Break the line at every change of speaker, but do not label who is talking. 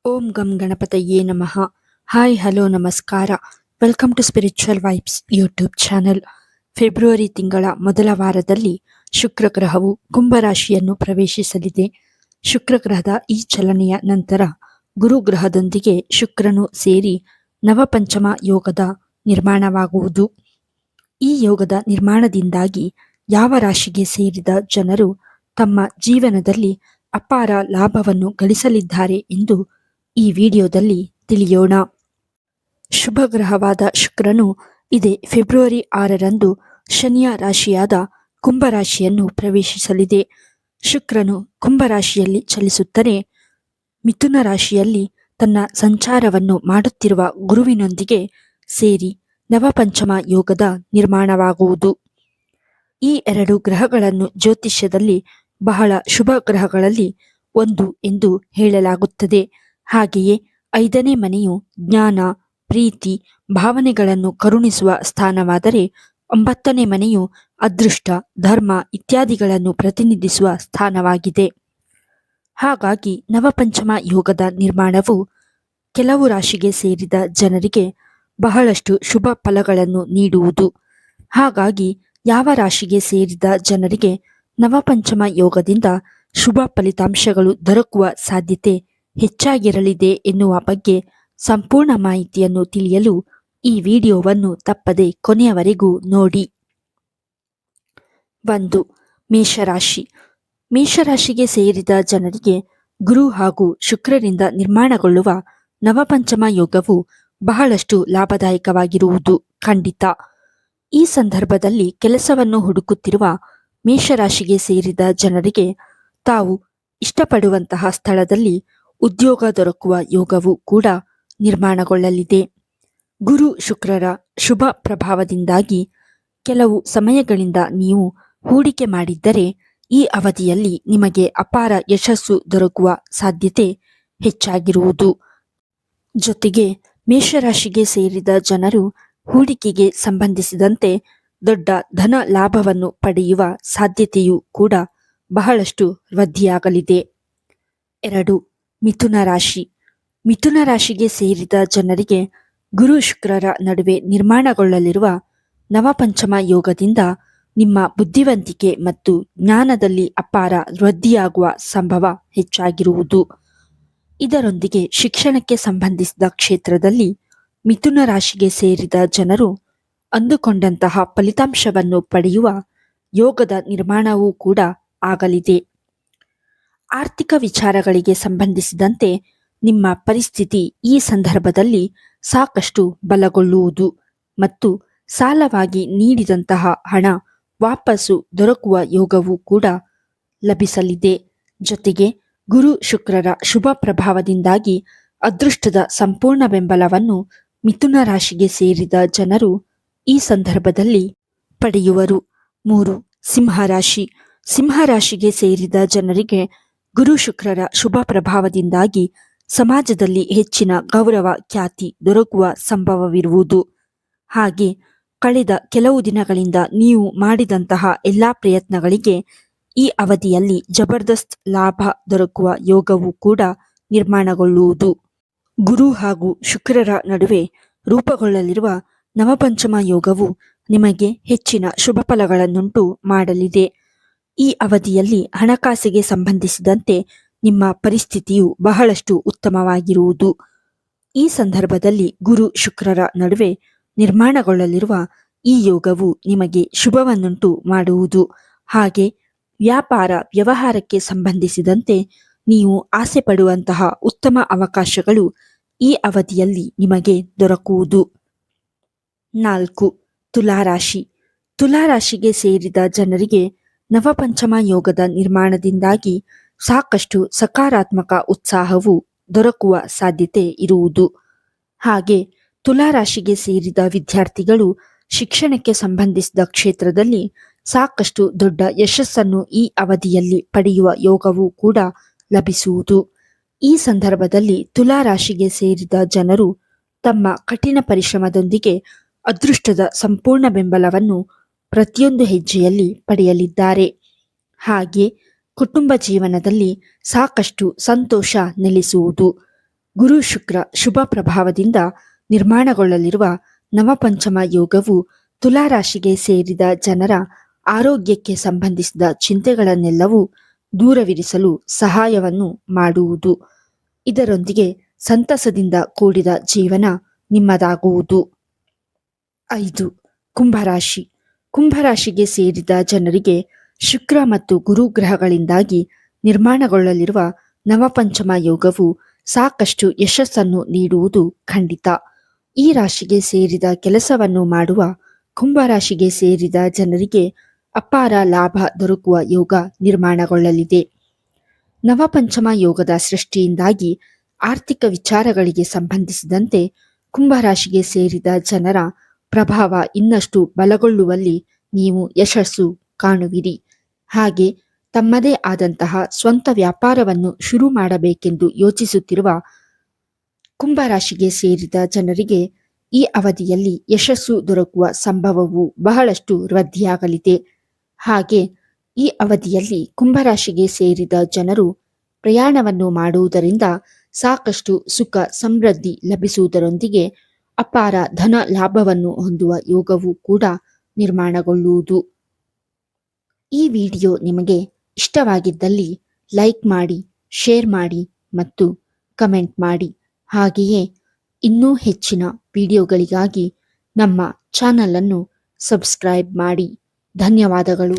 ಓಂ ಗಂ ಗಣಪತಯೇ ನಮಃ. ಹಾಯ್ ಹಲೋ ನಮಸ್ಕಾರ. Welcome to spiritual vibes YouTube channel. ಫೆಬ್ರವರಿ ತಿಂಗಳ ಮೊದಲ ವಾರದಲ್ಲಿ ಶುಕ್ರ ಗ್ರಹವು ಕುಂಭರಾಶಿಯನ್ನು ಪ್ರವೇಶಿಸಲಿದೆ. ಶುಕ್ರ ಗ್ರಹದ ಈ ಚಲನೆಯ ನಂತರ ಗುರು ಗ್ರಹದೊಂದಿಗೆ ಶುಕ್ರನು ಸೇರಿ ನವಪಂಚಮ ಯೋಗದ ನಿರ್ಮಾಣವಾಗುವುದು. ಈ ಯೋಗದ ನಿರ್ಮಾಣದಿಂದಾಗಿ ಯಾವ ರಾಶಿಗೆ ಸೇರಿದ ಜನರು ತಮ್ಮ ಜೀವನದಲ್ಲಿ ಅಪಾರ ಲಾಭವನ್ನು ಗಳಿಸಲಿದ್ದಾರೆ ಎಂದು ಈ ವಿಡಿಯೋದಲ್ಲಿ ತಿಳಿಯೋಣ. ಶುಭ ಗ್ರಹವಾದ ಶುಕ್ರನು ಇದೇ ಫೆಬ್ರವರಿ 6ರಂದು ಶನಿಯ ರಾಶಿಯಾದ ಕುಂಭರಾಶಿಯನ್ನು ಪ್ರವೇಶಿಸಲಿದೆ. ಶುಕ್ರನು ಕುಂಭರಾಶಿಯಲ್ಲಿ ಚಲಿಸುತ್ತಲೇ ಮಿಥುನ ರಾಶಿಯಲ್ಲಿ ತನ್ನ ಸಂಚಾರವನ್ನು ಮಾಡುತ್ತಿರುವ ಗುರುವಿನೊಂದಿಗೆ ಸೇರಿ ನವಪಂಚಮ ಯೋಗದ ನಿರ್ಮಾಣವಾಗುವುದು. ಈ ಎರಡು ಗ್ರಹಗಳನ್ನು ಜ್ಯೋತಿಷ್ಯದಲ್ಲಿ ಬಹಳ ಶುಭ ಗ್ರಹಗಳಲ್ಲಿ ಒಂದು ಎಂದು ಹೇಳಲಾಗುತ್ತದೆ. ಹಾಗೆಯೇ 5ನೇ ಮನೆಯು ಜ್ಞಾನ, ಪ್ರೀತಿ, ಭಾವನೆಗಳನ್ನು ಕರುಣಿಸುವ ಸ್ಥಾನವಾದರೆ 9ನೇ ಮನೆಯು ಅದೃಷ್ಟ, ಧರ್ಮ ಇತ್ಯಾದಿಗಳನ್ನು ಪ್ರತಿನಿಧಿಸುವ ಸ್ಥಾನವಾಗಿದೆ. ಹಾಗಾಗಿ ನವಪಂಚಮ ಯೋಗದ ನಿರ್ಮಾಣವು ಕೆಲವು ರಾಶಿಗೆ ಸೇರಿದ ಜನರಿಗೆ ಬಹಳಷ್ಟು ಶುಭ ಫಲಗಳನ್ನು ನೀಡುವುದು. ಹಾಗಾಗಿ ಯಾವ ರಾಶಿಗೆ ಸೇರಿದ ಜನರಿಗೆ ನವಪಂಚಮ ಯೋಗದಿಂದ ಶುಭ ಫಲಿತಾಂಶಗಳು ದೊರಕುವ ಸಾಧ್ಯತೆ ಹೆಚ್ಚಾಗಿರಲಿದೆ ಎನ್ನುವ ಬಗ್ಗೆ ಸಂಪೂರ್ಣ ಮಾಹಿತಿಯನ್ನು ತಿಳಿಯಲು ಈ ವಿಡಿಯೋವನ್ನು ತಪ್ಪದೆ ಕೊನೆಯವರೆಗೂ ನೋಡಿ. 1. ಮೇಷರಾಶಿ. ಮೇಷರಾಶಿಗೆ ಸೇರಿದ ಜನರಿಗೆ ಗುರು ಹಾಗೂ ಶುಕ್ರರಿಂದ ನಿರ್ಮಾಣಗೊಳ್ಳುವ ನವಪಂಚಮ ಯೋಗವು ಬಹಳಷ್ಟು ಲಾಭದಾಯಕವಾಗಿರುವುದು ಖಂಡಿತ. ಈ ಸಂದರ್ಭದಲ್ಲಿ ಕೆಲಸವನ್ನು ಹುಡುಕುತ್ತಿರುವ ಮೇಷರಾಶಿಗೆ ಸೇರಿದ ಜನರಿಗೆ ತಾವು ಇಷ್ಟಪಡುವಂತಹ ಸ್ಥಳದಲ್ಲಿ ಉದ್ಯೋಗ ದೊರಕುವ ಯೋಗವು ಕೂಡ ನಿರ್ಮಾಣಗೊಳ್ಳಲಿದೆ. ಗುರು ಶುಕ್ರರ ಶುಭ ಪ್ರಭಾವದಿಂದಾಗಿ ಕೆಲವು ಸಮಯಗಳಿಂದ ನೀವು ಹೂಡಿಕೆ ಮಾಡಿದ್ದರೆ ಈ ಅವಧಿಯಲ್ಲಿ ನಿಮಗೆ ಅಪಾರ ಯಶಸ್ಸು ದೊರಕುವ ಸಾಧ್ಯತೆ ಹೆಚ್ಚಾಗಿರುವುದು. ಜೊತೆಗೆ ಮೇಷರಾಶಿಗೆ ಸೇರಿದ ಜನರು ಹೂಡಿಕೆಗೆ ಸಂಬಂಧಿಸಿದಂತೆ ದೊಡ್ಡ ಧನ ಲಾಭವನ್ನು ಪಡೆಯುವ ಸಾಧ್ಯತೆಯೂ ಕೂಡ ಬಹಳಷ್ಟು ವೃದ್ಧಿಯಾಗಲಿದೆ. 2. ಮಿಥುನ ರಾಶಿ. ಮಿಥುನ ರಾಶಿಗೆ ಸೇರಿದ ಜನರಿಗೆ ಗುರು ಶುಕ್ರರ ನಡುವೆ ನಿರ್ಮಾಣಗೊಳ್ಳಲಿರುವ ನವಪಂಚಮ ಯೋಗದಿಂದ ನಿಮ್ಮ ಬುದ್ಧಿವಂತಿಕೆ ಮತ್ತು ಜ್ಞಾನದಲ್ಲಿ ಅಪಾರ ವೃದ್ಧಿಯಾಗುವ ಸಂಭವ ಹೆಚ್ಚಾಗಿರುವುದು. ಇದರೊಂದಿಗೆ ಶಿಕ್ಷಣಕ್ಕೆ ಸಂಬಂಧಿಸಿದ ಕ್ಷೇತ್ರದಲ್ಲಿ ಮಿಥುನ ರಾಶಿಗೆ ಸೇರಿದ ಜನರು ಅಂದುಕೊಂಡಂತಹ ಫಲಿತಾಂಶವನ್ನು ಪಡೆಯುವ ಯೋಗದ ನಿರ್ಮಾಣವೂ ಕೂಡ ಆಗಲಿದೆ. ಆರ್ಥಿಕ ವಿಚಾರಗಳಿಗೆ ಸಂಬಂಧಿಸಿದಂತೆ ನಿಮ್ಮ ಪರಿಸ್ಥಿತಿ ಈ ಸಂದರ್ಭದಲ್ಲಿ ಸಾಕಷ್ಟು ಬಲಗೊಳ್ಳುವುದು ಮತ್ತು ಸಾಲವಾಗಿ ನೀಡಿದಂತಹ ಹಣ ವಾಪಸ್ಸು ದೊರಕುವ ಯೋಗವೂ ಕೂಡ ಲಭಿಸಲಿದೆ. ಜೊತೆಗೆ ಗುರು ಶುಕ್ರರ ಶುಭ ಪ್ರಭಾವದಿಂದಾಗಿ ಅದೃಷ್ಟದ ಸಂಪೂರ್ಣ ಬೆಂಬಲವನ್ನು ಮಿಥುನ ರಾಶಿಗೆ ಸೇರಿದ ಜನರು ಈ ಸಂದರ್ಭದಲ್ಲಿ ಪಡೆಯುವರು. 3. ಸಿಂಹರಾಶಿ. ಸಿಂಹರಾಶಿಗೆ ಸೇರಿದ ಜನರಿಗೆ ಗುರು ಶುಕ್ರರ ಶುಭ ಪ್ರಭಾವದಿಂದಾಗಿ ಸಮಾಜದಲ್ಲಿ ಹೆಚ್ಚಿನ ಗೌರವ ಖ್ಯಾತಿ ದೊರಕುವ ಸಂಭವವಿರುವುದು. ಹಾಗೆ ಕಳೆದ ಕೆಲವು ದಿನಗಳಿಂದ ನೀವು ಮಾಡಿದಂತಹ ಎಲ್ಲ ಪ್ರಯತ್ನಗಳಿಗೆ ಈ ಅವಧಿಯಲ್ಲಿ ಜಬರ್ದಸ್ತ್ ಲಾಭ ದೊರಕುವ ಯೋಗವೂ ಕೂಡ ನಿರ್ಮಾಣಗೊಳ್ಳುವುದು. ಗುರು ಹಾಗೂ ಶುಕ್ರರ ನಡುವೆ ರೂಪುಗೊಳ್ಳಲಿರುವ ನವಪಂಚಮ ಯೋಗವು ನಿಮಗೆ ಹೆಚ್ಚಿನ ಶುಭ ಫಲಗಳನ್ನುಂಟು ಮಾಡಲಿದೆ. ಈ ಅವಧಿಯಲ್ಲಿ ಹಣಕಾಸಿಗೆ ಸಂಬಂಧಿಸಿದಂತೆ ನಿಮ್ಮ ಪರಿಸ್ಥಿತಿಯು ಬಹಳಷ್ಟು ಉತ್ತಮವಾಗಿರುವುದು. ಈ ಸಂದರ್ಭದಲ್ಲಿ ಗುರು ಶುಕ್ರರ ನಡುವೆ ನಿರ್ಮಾಣಗೊಳ್ಳಲಿರುವ ಈ ಯೋಗವು ನಿಮಗೆ ಶುಭವನ್ನುಂಟು ಮಾಡುವುದು. ಹಾಗೆ ವ್ಯಾಪಾರ ವ್ಯವಹಾರಕ್ಕೆ ಸಂಬಂಧಿಸಿದಂತೆ ನೀವು ಆಸೆ ಪಡುವಂತಹ ಉತ್ತಮ ಅವಕಾಶಗಳು ಈ ಅವಧಿಯಲ್ಲಿ ನಿಮಗೆ ದೊರಕುವುದು. 4. ತುಲಾರಾಶಿ. ತುಲಾರಾಶಿಗೆ ಸೇರಿದ ಜನರಿಗೆ ನವಪಂಚಮ ಯೋಗದ ನಿರ್ಮಾಣದಿಂದಾಗಿ ಸಾಕಷ್ಟು ಸಕಾರಾತ್ಮಕ ಉತ್ಸಾಹವು ದೊರಕುವ ಸಾಧ್ಯತೆ ಇರುವುದು. ಹಾಗೆ ತುಲಾರಾಶಿಗೆ ಸೇರಿದ ವಿದ್ಯಾರ್ಥಿಗಳು ಶಿಕ್ಷಣಕ್ಕೆ ಸಂಬಂಧಿಸಿದ ಕ್ಷೇತ್ರದಲ್ಲಿ ಸಾಕಷ್ಟು ದೊಡ್ಡ ಯಶಸ್ಸನ್ನು ಈ ಅವಧಿಯಲ್ಲಿ ಪಡೆಯುವ ಯೋಗವೂ ಕೂಡ ಲಭಿಸುವುದು. ಈ ಸಂದರ್ಭದಲ್ಲಿ ತುಲಾರಾಶಿಗೆ ಸೇರಿದ ಜನರು ತಮ್ಮ ಕಠಿಣ ಪರಿಶ್ರಮದೊಂದಿಗೆ ಅದೃಷ್ಟದ ಸಂಪೂರ್ಣ ಬೆಂಬಲವನ್ನು ಪ್ರತಿಯೊಂದು ಹೆಜ್ಜೆಯಲ್ಲಿ ಪಡೆಯಲಿದ್ದಾರೆ. ಹಾಗೆ ಕುಟುಂಬ ಜೀವನದಲ್ಲಿ ಸಾಕಷ್ಟು ಸಂತೋಷ ನೆಲೆಸುವುದು. ಗುರು ಶುಕ್ರ ಶುಭ ಪ್ರಭಾವದಿಂದ ನಿರ್ಮಾಣಗೊಳ್ಳಲಿರುವ ನವಪಂಚಮ ಯೋಗವು ತುಲಾ ರಾಶಿಗೆ ಸೇರಿದ ಜನರ ಆರೋಗ್ಯಕ್ಕೆ ಸಂಬಂಧಿಸಿದ ಚಿಂತೆಗಳನ್ನೆಲ್ಲವೂ ದೂರವಿರಿಸಲು ಸಹಾಯವನ್ನು ಮಾಡುವುದು. ಇದರೊಂದಿಗೆ ಸಂತಸದಿಂದ ಕೂಡಿದ ಜೀವನ ನಿಮ್ಮದಾಗುವುದು. 5. ಕುಂಭರಾಶಿ. ಕುಂಭರಾಶಿಗೆ ಸೇರಿದ ಜನರಿಗೆ ಶುಕ್ರ ಮತ್ತು ಗುರು ಗ್ರಹಗಳಿಂದಾಗಿ ನಿರ್ಮಾಣಗೊಳ್ಳಲಿರುವ ನವಪಂಚಮ ಯೋಗವು ಸಾಕಷ್ಟು ಯಶಸ್ಸನ್ನು ನೀಡುವುದು ಖಂಡಿತ. ಈ ರಾಶಿಗೆ ಸೇರಿದ ಕೆಲಸವನ್ನು ಮಾಡುವ ಕುಂಭರಾಶಿಗೆ ಸೇರಿದ ಜನರಿಗೆ ಅಪಾರ ಲಾಭ ದೊರಕುವ ಯೋಗ ನಿರ್ಮಾಣಗೊಳ್ಳಲಿದೆ. ನವಪಂಚಮ ಯೋಗದ ಸೃಷ್ಟಿಯಿಂದಾಗಿ ಆರ್ಥಿಕ ವಿಚಾರಗಳಿಗೆ ಸಂಬಂಧಿಸಿದಂತೆ ಕುಂಭರಾಶಿಗೆ ಸೇರಿದ ಜನರ ಪ್ರಭಾವ ಇನ್ನಷ್ಟು ಬಲಗೊಳ್ಳುವಲ್ಲಿ ನೀವು ಯಶಸ್ಸು ಕಾಣುವಿರಿ. ಹಾಗೆ ತಮ್ಮದೇ ಆದಂತಹ ಸ್ವಂತ ವ್ಯಾಪಾರವನ್ನು ಶುರು ಮಾಡಬೇಕೆಂದು ಯೋಚಿಸುತ್ತಿರುವ ಕುಂಭರಾಶಿಗೆ ಸೇರಿದ ಜನರಿಗೆ ಈ ಅವಧಿಯಲ್ಲಿ ಯಶಸ್ಸು ದೊರಕುವ ಸಂಭವವು ಬಹಳಷ್ಟು ವೃದ್ಧಿಯಾಗಲಿದೆ. ಹಾಗೆ ಈ ಅವಧಿಯಲ್ಲಿ ಕುಂಭರಾಶಿಗೆ ಸೇರಿದ ಜನರು ಪ್ರಯಾಣವನ್ನು ಮಾಡುವುದರಿಂದ ಸಾಕಷ್ಟು ಸುಖ ಸಮೃದ್ಧಿ ಲಭಿಸುವುದರೊಂದಿಗೆ ಅಪಾರ ಧನ ಲಾಭವನ್ನು ಹೊಂದುವ ಯೋಗವೂ ಕೂಡ ನಿರ್ಮಾಣಗೊಳ್ಳುವುದು. ಈ ವಿಡಿಯೋ ನಿಮಗೆ ಇಷ್ಟವಾಗಿದ್ದಲ್ಲಿ ಲೈಕ್ ಮಾಡಿ, ಶೇರ್ ಮಾಡಿ ಮತ್ತು ಕಮೆಂಟ್ ಮಾಡಿ. ಹಾಗೆಯೇ ಇನ್ನೂ ಹೆಚ್ಚಿನ ವಿಡಿಯೋಗಳಿಗಾಗಿ ನಮ್ಮ ಚಾನಲನ್ನು ಸಬ್ಸ್ಕ್ರೈಬ್ ಮಾಡಿ. ಧನ್ಯವಾದಗಳು.